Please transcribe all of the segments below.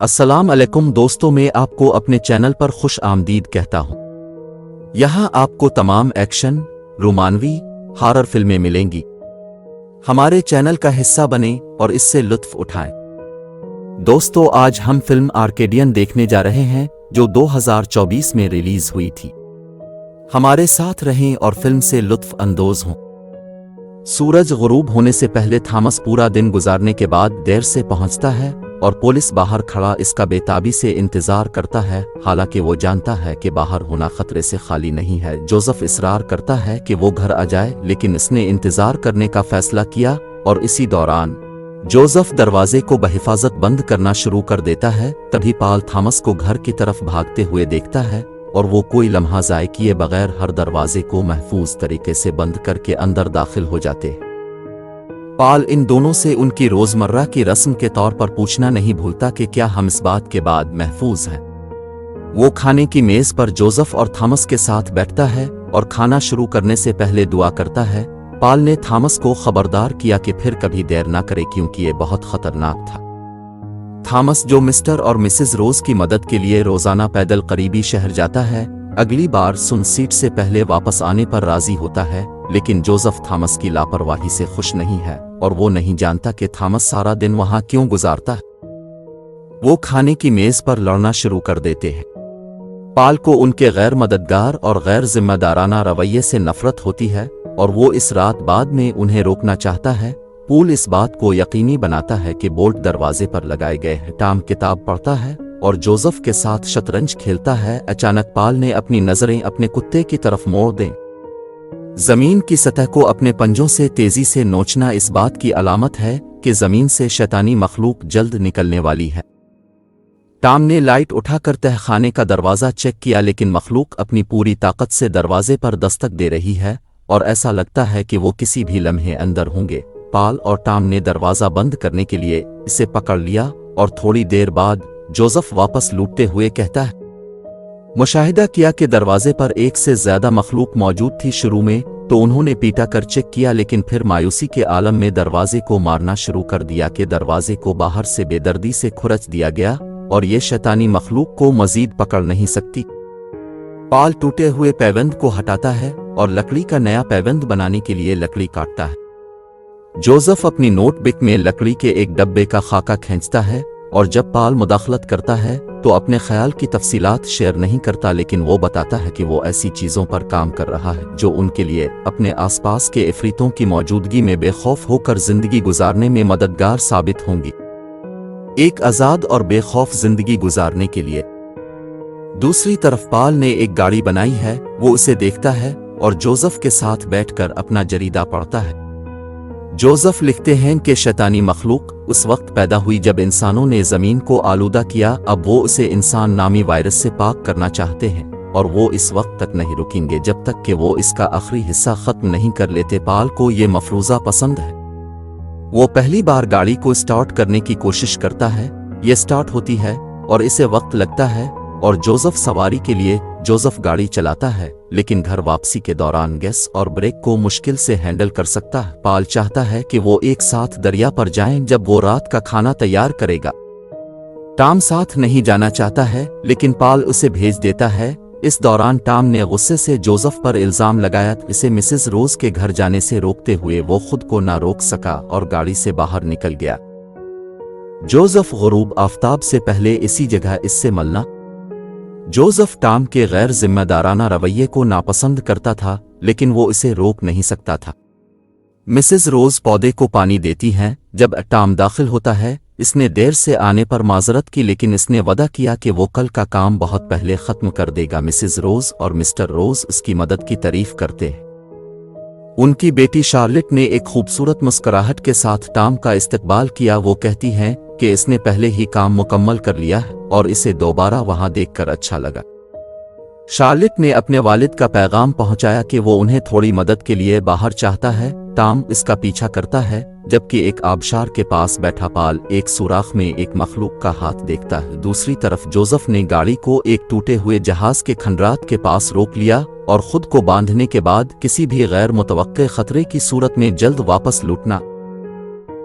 अस्सलाम अलैकुम दोस्तों, मैं आपको अपने चैनल पर खुश आमदीद कहता हूं। यहां आपको तमाम एक्शन, रोमानवी, हॉरर फिल्में मिलेंगी। हमारे चैनल का हिस्सा बने और इससे लुत्फ उठाएं। दोस्तों, आज हम फिल्म आर्केडियन देखने जा रहे हैं जो 2024 में रिलीज हुई थी। हमारे साथ रहें और फिल्म से लुत्फ अंदोज हों। सूरज गुरूब होने से पहले थॉमस पूरा दिन गुजारने के बाद देर से पहुंचता है और पुलिस बाहर खड़ा इसका बेताबी से इंतजार करता है। हालांकि वो जानता है कि बाहर होना खतरे से खाली नहीं है। जोसेफ इसरार करता है कि वो घर आ जाए, लेकिन इसने इंतजार करने का फैसला किया और इसी दौरान जोसेफ दरवाजे को बहिफाजत बंद करना शुरू कर देता है। तभी पॉल थॉमस को घर की तरफ भागते हुए देखता है और वो कोई लम्हा ज़ाय किए बगैर हर दरवाजे को महफूज तरीके से बंद करके अंदर दाखिल हो जाते हैं। पॉल इन दोनों से उनकी रोजमर्रा की रस्म के तौर पर पूछना नहीं भूलता कि क्या हम इस बात के बाद महफूज हैं। वो खाने की मेज पर जोसेफ और थॉमस के साथ बैठता है और खाना शुरू करने से पहले दुआ करता है। पॉल ने थॉमस को खबरदार किया कि फिर कभी देर ना करे, क्योंकि ये बहुत खतरनाक था। थॉमस, जो मिस्टर और मिसेस रोज की मदद के लिए रोजाना पैदल करीबी शहर जाता है, अगली बार सनसेट से पहले वापस आने पर राजी होता है। लेकिन जोसेफ थॉमस की लापरवाही से खुश नहीं है और वो नहीं जानता कि थॉमस सारा दिन वहां क्यों गुजारता है। वो खाने की मेज पर लड़ना शुरू कर देते हैं। पॉल को उनके गैर मददगार और गैर जिम्मेदाराना रवैये से नफरत होती है और वो इस रात बाद में उन्हें रोकना चाहता है। पॉल इस बात को यकीनी बनाता है कि बोल्ट दरवाजे पर लगाए गए हैं। टॉम किताब पढ़ता है और जोसेफ के साथ शतरंज खेलता है। अचानक पॉल ने अपनी नजरें अपने कुत्ते की तरफ मोड़ दें। जमीन की सतह को अपने पंजों से तेजी से नोचना इस बात की अलामत है कि जमीन से शैतानी मखलूक जल्द निकलने वाली है। टॉम ने लाइट उठाकर तहखाने का दरवाजा चेक किया, लेकिन मखलूक अपनी पूरी ताकत से दरवाजे पर दस्तक दे रही है और ऐसा लगता है कि वो किसी भी लम्हे अंदर होंगे। पॉल और टॉम ने दरवाजा बंद करने के लिए इसे पकड़ लिया और थोड़ी देर बाद जोसेफ वापस लूटते हुए कहता है, मुशाहिदा किया कि दरवाजे पर एक से ज्यादा मखलूक मौजूद थी। शुरू में तो उन्होंने पीटा कर चेक किया, लेकिन फिर मायूसी के आलम में दरवाजे को मारना शुरू कर दिया कि दरवाजे को बाहर से बेदर्दी से खुरच दिया गया और ये शैतानी मखलूक को मजीद पकड़ नहीं सकती। पॉल टूटे हुए पैबंद को हटाता है और लकड़ी का नया पैबंद बनाने के लिए लकड़ी काटता है। जोसेफ अपनी नोटबुक में लकड़ी के एक डब्बे का खाका खींचता है और जब पॉल मुदाखलत करता है तो अपने ख्याल की तफसीलात शेयर नहीं करता, लेकिन वो बताता है कि वो ऐसी चीज़ों पर काम कर रहा है जो उनके लिए अपने आसपास के इफरीतों की मौजूदगी में बेखौफ होकर जिंदगी गुजारने में मददगार साबित होंगी। एक आज़ाद और बेखौफ जिंदगी गुजारने के लिए। दूसरी तरफ पॉल ने एक गाड़ी बनाई है। वो उसे देखता है और जोसेफ के साथ बैठकर अपना जरीदा पढ़ता है। जोसेफ लिखते हैं कि शैतानी मखलूक उस वक्त पैदा हुई जब इंसानों ने जमीन को आलूदा किया। अब वो उसे इंसान नामी वायरस से पाक करना चाहते हैं और वो इस वक्त तक नहीं रुकेंगे जब तक कि वो इसका आखिरी हिस्सा खत्म नहीं कर लेते। पॉल को ये मफरूजा पसंद है। वो पहली बार गाड़ी को स्टार्ट करने की कोशिश करता है। ये स्टार्ट होती है और इसे वक्त लगता है और जोसेफ सवारी के लिए जोसेफ गाड़ी चलाता है, लेकिन घर वापसी के दौरान गैस और ब्रेक को मुश्किल से हैंडल कर सकता है। पॉल चाहता है कि वो एक साथ दरिया पर जाएं जब वो रात का खाना तैयार करेगा। टॉम साथ नहीं जाना चाहता है, लेकिन पॉल उसे भेज देता है। इस दौरान टॉम ने गुस्से से जोसेफ पर इल्जाम लगाया। इसे मिसेस रोज के घर जाने से रोकते हुए वो खुद को ना रोक सका और गाड़ी से बाहर निकल गया। जोसेफ गुरूब आफ्ताब से पहले इसी जगह इससे मिलना। जोसेफ टॉम के गैर जिम्मेदाराना रवैये को नापसंद करता था, लेकिन वो इसे रोक नहीं सकता था। मिसेस रोज पौधे को पानी देती हैं। जब टॉम दाखिल होता है, इसने देर से आने पर माजरत की, लेकिन इसने वादा किया कि वो कल का काम बहुत पहले खत्म कर देगा। मिसेस रोज और मिस्टर रोज उसकी मदद की तारीफ करते हैं। उनकी बेटी शार्लेट ने एक खूबसूरत मुस्कुराहट के साथ टॉम का इस्तकबाल किया। वो कहती हैं कि इसने पहले ही काम मुकम्मल कर लिया है और इसे दोबारा वहां देखकर अच्छा लगा। शार्लेट ने अपने वालिद का पैगाम पहुंचाया कि वो उन्हें थोड़ी मदद के लिए बाहर चाहता है। टॉम इसका पीछा करता है, जबकि एक आबशार के पास बैठा पॉल एक सुराख में एक मखलूक का हाथ देखता है। दूसरी तरफ जोसेफ ने गाड़ी को एक टूटे हुए जहाज के खंडरात के पास रोक लिया और खुद को बांधने के बाद किसी भी गैर मुतवक्के खतरे की सूरत में जल्द वापस लौटना।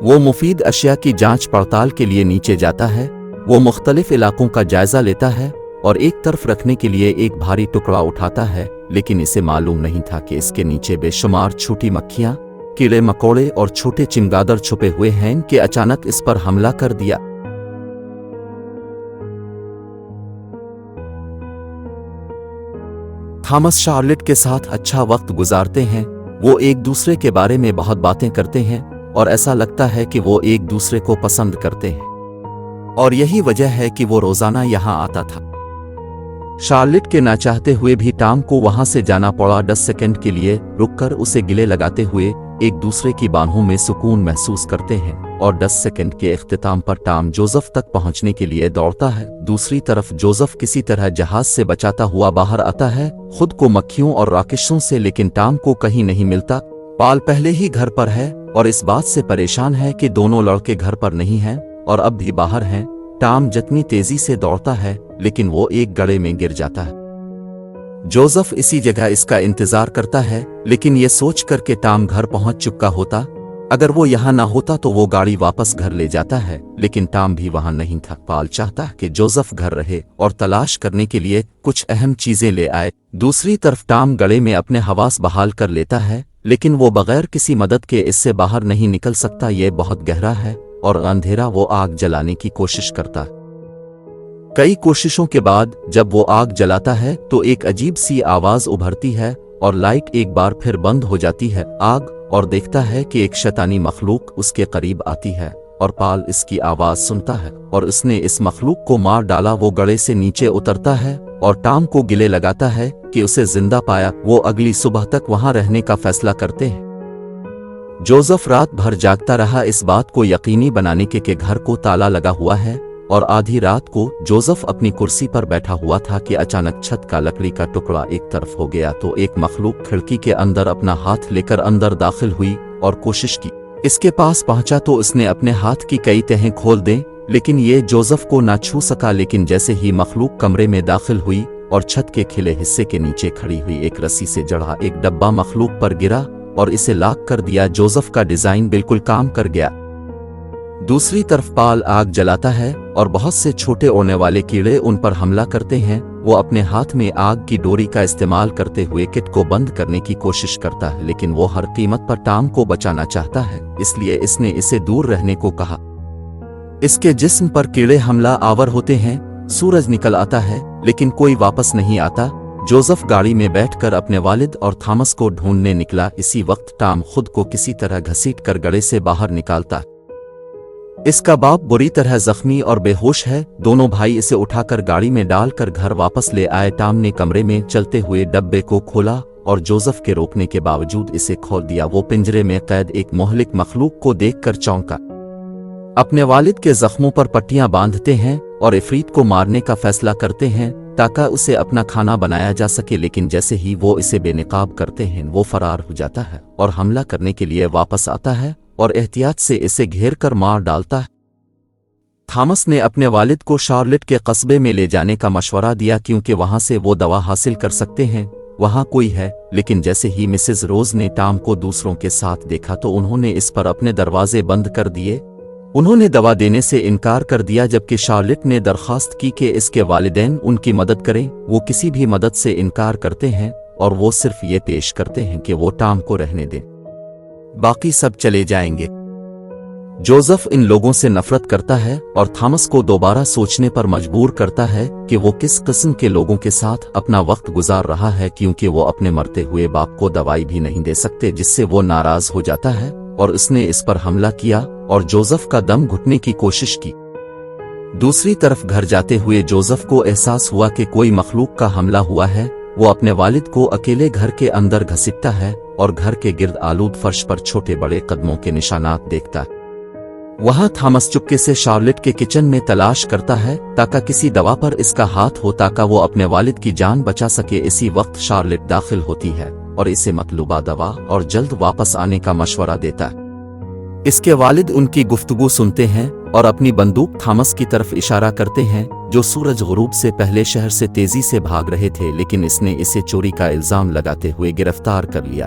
वो मुफीद अशिया की जांच पड़ताल के लिए नीचे जाता है। वो मुख्तलिफ इलाकों का जायजा लेता है और एक तरफ रखने के लिए एक भारी टुकड़ा उठाता है, लेकिन इसे मालूम नहीं था कि इसके नीचे बेशुमार छोटी मक्खियां, कीड़े मकोड़े और छोटे चमगादड़ छुपे हुए हैं कि अचानक इस पर हमला कर दिया। थॉमस शार्लेट के साथ अच्छा वक्त गुजारते हैं। वो एक दूसरे के बारे में बहुत बातें करते हैं और ऐसा लगता है कि वो एक दूसरे को पसंद करते हैं, और यही वजह है कि वो रोजाना यहाँ आता था। शार्लेट के ना चाहते हुए भी टॉम को वहां से जाना पड़ा। 10 सेकंड के लिए रुककर उसे गिले लगाते हुए एक दूसरे की बाहों में सुकून महसूस करते हैं, और 10 सेकंड के इख्तिताम पर टॉम जोसेफ तक पहुंचने के लिए दौड़ता है। दूसरी तरफ जोसेफ किसी तरह जहाज से बचाता हुआ बाहर आता है, खुद को मक्खियों और राकेशों से, लेकिन टॉम को कहीं नहीं मिलता। पाल पहले ही घर पर है और इस बात से परेशान है कि दोनों लड़के घर पर नहीं हैं और अब भी बाहर हैं। टॉम जितनी तेजी से दौड़ता है, लेकिन वो एक गड्ढे में गिर जाता है। जोसेफ इसी जगह इसका इंतजार करता है, लेकिन ये सोच कर के टॉम घर पहुंच चुका होता। अगर वो यहाँ ना होता तो वो गाड़ी वापस घर ले जाता है, लेकिन टॉम भी वहां नहीं था। पाल चाहता कि जोसेफ घर रहे और तलाश करने के लिए कुछ अहम चीजें ले आए। दूसरी तरफ टॉम गड्ढे में अपने हवास बहाल कर लेता है, लेकिन वो बगैर किसी मदद के इससे बाहर नहीं निकल सकता। ये बहुत गहरा है और अंधेरा। वो आग जलाने की कोशिश करता है। कई कोशिशों के बाद जब वो आग जलाता है तो एक अजीब सी आवाज उभरती है और लाइट एक बार फिर बंद हो जाती है। आग, और देखता है कि एक शैतानी मखलूक उसके करीब आती है और पाल इसकी आवाज सुनता है और उसने इस मखलूक को मार डाला। वो गड्ढे से नीचे उतरता है और टॉम को गिले लगाता है कि उसे जिंदा पाया। वो अगली सुबह तक वहां रहने का फैसला करते हैं। जोसेफ रात भर जागता रहा, इस बात को यकीनी बनाने के घर को ताला लगा हुआ है, और आधी रात को जोसेफ अपनी कुर्सी पर बैठा हुआ था कि अचानक छत का लकड़ी का टुकड़ा एक तरफ हो गया तो एक मखलूक खिड़की के अंदर अपना हाथ लेकर अंदर दाखिल हुई और कोशिश की। इसके पास पहुंचा तो उसने अपने हाथ की कई तहें खोल दें, लेकिन ये जोसेफ को ना छू सका। लेकिन जैसे ही मखलूक कमरे में दाखिल हुई और छत के खिले हिस्से के नीचे खड़ी हुई एक रस्सी से जड़ा एक डब्बा मखलूक पर गिरा और इसे लॉक कर दिया। जोसेफ का डिजाइन बिल्कुल काम कर गया। दूसरी तरफ पाल आग जलाता है और बहुत से छोटे उड़ने वाले कीड़े उन पर हमला करते हैं। वो अपने हाथ में आग की डोरी का इस्तेमाल करते हुए किट को बंद करने की कोशिश करता है, लेकिन वो हर कीमत पर टॉम को बचाना चाहता है, इसलिए इसने इसे दूर रहने को कहा। इसके जिस्म पर कीड़े हमला आवर होते हैं। सूरज निकल आता है, लेकिन कोई वापस नहीं आता। जोसेफ गाड़ी में बैठकर अपने वालिद और थॉमस को ढूंढने निकला। इसी वक्त टॉम खुद को किसी तरह घसीट कर गड्ढे से बाहर निकालता। इसका बाप बुरी तरह जख्मी और बेहोश है। दोनों भाई इसे उठाकर गाड़ी में डालकर घर वापस ले आए। टॉम ने कमरे में चलते हुए डब्बे को खोला और जोसेफ के रोकने के बावजूद इसे खोल दिया। वो पिंजरे में कैद एक मोहलिक मखलूक को देखकर चौंका। अपने वालिद के जख्मों पर पट्टियां बांधते हैं और इफरीत को मारने का फैसला करते हैं ताकि उसे अपना खाना बनाया जा सके, लेकिन जैसे ही वो इसे बेनकाब करते हैं वो फरार हो जाता है और हमला करने के लिए वापस आता है और एहतियात से इसे घेर कर मार डालता है। थॉमस ने अपने वालिद को शार्लेट के कस्बे में ले जाने का मशवरा दिया क्योंकि वहां से वो दवा हासिल कर सकते हैं। वहां कोई है, लेकिन जैसे ही मिसेज रोज ने टॉम को दूसरों के साथ देखा तो उन्होंने इस पर अपने दरवाजे बंद कर दिए। उन्होंने दवा देने से इनकार कर दिया, जबकि शार्लेट ने दरख्वास्त की कि इसके वालिदैन उनकी मदद करें। वो किसी भी मदद से इनकार करते हैं और वो सिर्फ ये पेश करते हैं कि वो टॉम को रहने दें, बाकी सब चले जाएंगे। जोसेफ इन लोगों से नफरत करता है और थॉमस को दोबारा सोचने पर मजबूर करता है कि वो किस किस्म के लोगों के साथ अपना वक्त गुजार रहा है, क्योंकि वो अपने मरते हुए बाप को दवाई भी नहीं दे सकते, जिससे वो नाराज हो जाता है और उसने इस पर हमला किया और जोसेफ का दम घुटने की कोशिश की। दूसरी तरफ घर जाते हुए जोसेफ को एहसास हुआ कि कोई मखलूक का हमला हुआ है। वो अपने वालिद को अकेले घर के अंदर घसीटता है और घर के गिर्द आलूद फर्श पर छोटे बड़े कदमों के निशानात देखता है। वहां थॉमस चुपके से शार्लेट के किचन में तलाश करता है ताकि किसी दवा पर इसका हाथ हो ताकि वो अपने वालिद की जान बचा सके। इसी वक्त शार्लेट दाखिल होती है और इसे मतलूबा दवा और जल्द वापस आने का मशवरा देता है। इसके वालिद उनकी गुफ्तगू सुनते हैं और अपनी बंदूक थॉमस की तरफ इशारा करते हैं, जो सूरज गुरूब से पहले शहर से तेजी से भाग रहे थे, लेकिन इसने इसे चोरी का इल्जाम लगाते हुए गिरफ्तार कर लिया।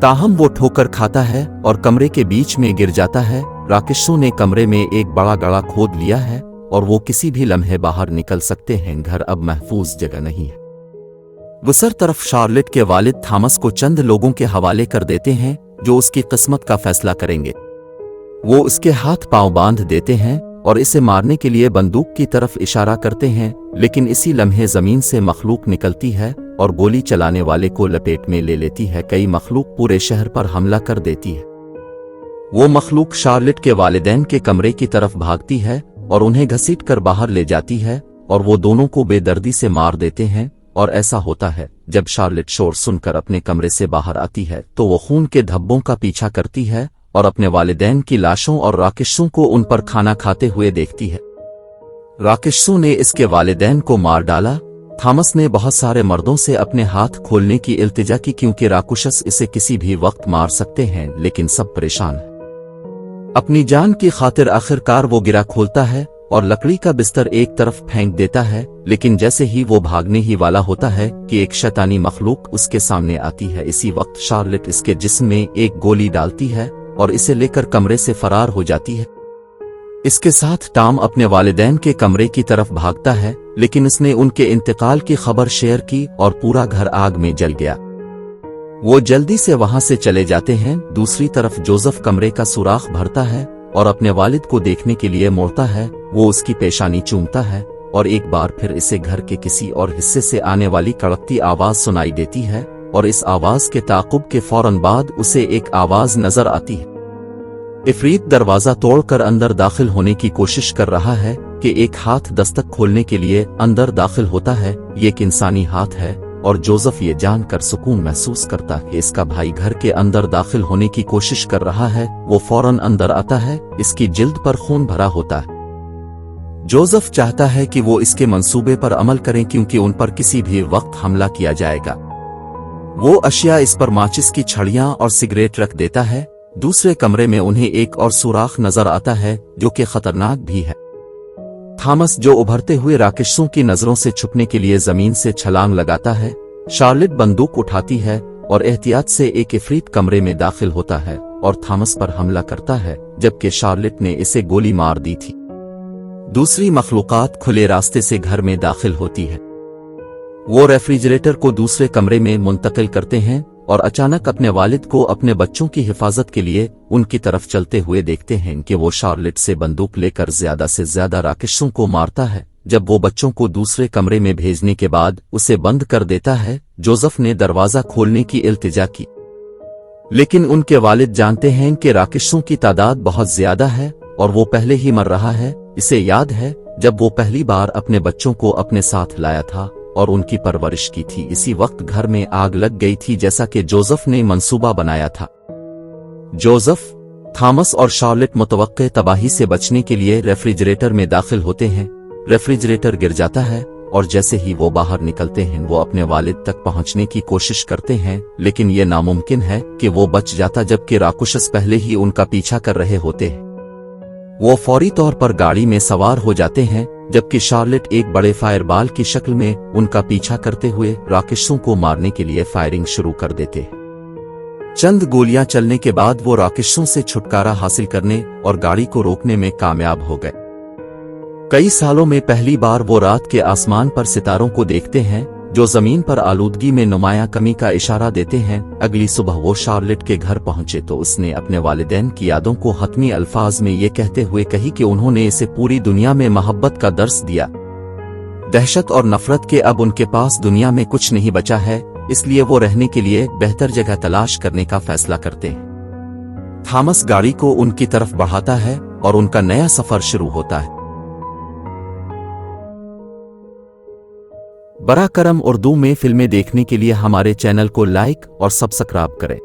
ताहम वो ठोकर खाता है और कमरे के बीच में गिर जाता है। राकेशों ने कमरे में एक बड़ा गड्ढा खोद लिया है और वो किसी भी लम्हे बाहर निकल सकते हैं। घर अब महफूज जगह नहीं है। दूसरी तरफ शार्लेट के वालिद थॉमस को चंद लोगों के हवाले कर देते हैं जो उसकी किस्मत का फैसला करेंगे। वो उसके हाथ पांव बांध देते हैं और इसे मारने के लिए बंदूक की तरफ इशारा करते हैं, लेकिन इसी लम्हे जमीन से मखलूक निकलती है और गोली चलाने वाले को लपेट में ले लेती है। कई मखलूक पूरे शहर पर हमला कर देती है। वो मखलूक शार्लेट के वालिदैन के कमरे की तरफ भागती है और उन्हें घसीटकर बाहर ले जाती है और वो दोनों को बेदर्दी से मार देते हैं। और ऐसा होता है जब शार्लेट शोर सुनकर अपने कमरे से बाहर आती है तो वो खून के धब्बों का पीछा करती है और अपने वालिदैन की लाशों और राकेशों को उन पर खाना खाते हुए देखती है। राकेशों ने इसके वालिदैन को मार डाला। थॉमस ने बहुत सारे मर्दों से अपने हाथ खोलने की इल्तिजा की क्योंकि राकुशस इसे किसी भी वक्त मार सकते हैं, लेकिन सब परेशान हैं। अपनी जान की खातिर आखिरकार वो गिरा खोलता है और लकड़ी का बिस्तर एक तरफ फेंक देता है, लेकिन जैसे ही वो भागने ही वाला होता है कि एक शैतानी मखलूक उसके सामने आती है। इसी वक्त शार्लेट इसके जिस्म में एक गोली डालती है और इसे लेकर कमरे से फरार हो जाती है। इसके साथ टॉम अपने वालिदैन के कमरे की तरफ भागता है, लेकिन उसने उनके इंतकाल की खबर शेयर की और पूरा घर आग में जल गया। वो जल्दी से वहां से चले जाते हैं। दूसरी तरफ जोसेफ कमरे का सुराख भरता है और अपने वालिद को देखने के लिए मुड़ता है। वो उसकी पेशानी चूमता है और एक बार फिर इसे घर के किसी और हिस्से से आने वाली कड़कती आवाज सुनाई देती है और इस आवाज के ताक़ुब के फौरन बाद उसे एक आवाज नजर आती है। इफरीत दरवाजा तोड़कर अंदर दाखिल होने की कोशिश कर रहा है कि एक हाथ दस्तक खोलने के लिए अंदर दाखिल होता है। ये एक इंसानी हाथ है और जोसेफ ये जानकर सुकून महसूस करता है कि इसका भाई घर के अंदर दाखिल होने की कोशिश कर रहा है। वो फौरन अंदर आता है। इसकी जिल्द पर खून भरा होता है। जोसेफ चाहता है कि वो इसके मंसूबे पर अमल करें क्योंकि उन पर किसी भी वक्त हमला किया जाएगा। वो अशिया इस पर माचिस की छड़ियां और सिगरेट रख देता है। दूसरे कमरे में उन्हें एक और सुराख नजर आता है जो कि खतरनाक भी है। थॉमस जो उभरते हुए राकेशों की नजरों से छुपने के लिए जमीन से छलांग लगाता है। शार्लेट बंदूक उठाती है और एहतियात से एक इफरीत कमरे में दाखिल होता है और थॉमस पर हमला करता है, जबकि शार्लेट ने इसे गोली मार दी थी। दूसरी मखलूकात खुले रास्ते से घर में दाखिल होती है। वो रेफ्रिजरेटर को दूसरे कमरे में मुंतकिल करते हैं और अचानक अपने वालिद को अपने बच्चों की हिफाजत के लिए उनकी तरफ चलते हुए देखते हैं कि वो शार्लेट से बंदूक लेकर ज्यादा से ज्यादा राकेशों को मारता है। जब वो बच्चों को दूसरे कमरे में भेजने के बाद उसे बंद कर देता है, जोसेफ ने दरवाजा खोलने की इल्तिजा की, लेकिन उनके वालिद जानते हैं कि राकेशों की तादाद बहुत ज्यादा है और वो पहले ही मर रहा है। इसे याद है जब वो पहली बार अपने बच्चों को अपने साथ लाया था और उनकी परवरिश की थी। इसी वक्त घर में आग लग गई थी जैसा कि जोसेफ ने मंसूबा बनाया था। जोसेफ, थॉमस और शार्लेट मुतवक्के तबाही से बचने के लिए रेफ्रिजरेटर में दाखिल होते हैं। रेफ्रिजरेटर गिर जाता है और जैसे ही वो बाहर निकलते हैं वो अपने वालिद तक पहुंचने की कोशिश करते हैं, लेकिन ये नामुमकिन है कि वो बच जाता जबकि राकुशस पहले ही उनका पीछा कर रहे होते हैं। वो फौरी तौर पर गाड़ी में सवार हो जाते हैं, जबकि शार्लेट एक बड़े फायरबाल की शक्ल में उनका पीछा करते हुए राकेशों को मारने के लिए फायरिंग शुरू कर देते हैं। चंद गोलियां चलने के बाद वो राकेशों से छुटकारा हासिल करने और गाड़ी को रोकने में कामयाब हो गए। कई सालों में पहली बार वो रात के आसमान पर सितारों को देखते हैं जो जमीन पर आलूदगी में नुमायां कमी का इशारा देते हैं। अगली सुबह वो शार्लेट के घर पहुंचे तो उसने अपने वालिदैन की यादों को हतमी अल्फाज में ये कहते हुए कही कि उन्होंने इसे पूरी दुनिया में मोहब्बत का दर्स दिया। दहशत और नफरत के अब उनके पास दुनिया में कुछ नहीं बचा है, इसलिए वो रहने के लिए बेहतर जगह तलाश करने का फैसला करते हैं। थॉमस गाड़ी को उनकी तरफ बढ़ाता है और उनका नया सफर शुरू होता है। बरा करम उर्दू में फिल्में देखने के लिए हमारे चैनल को लाइक और सब्सक्राइब करें।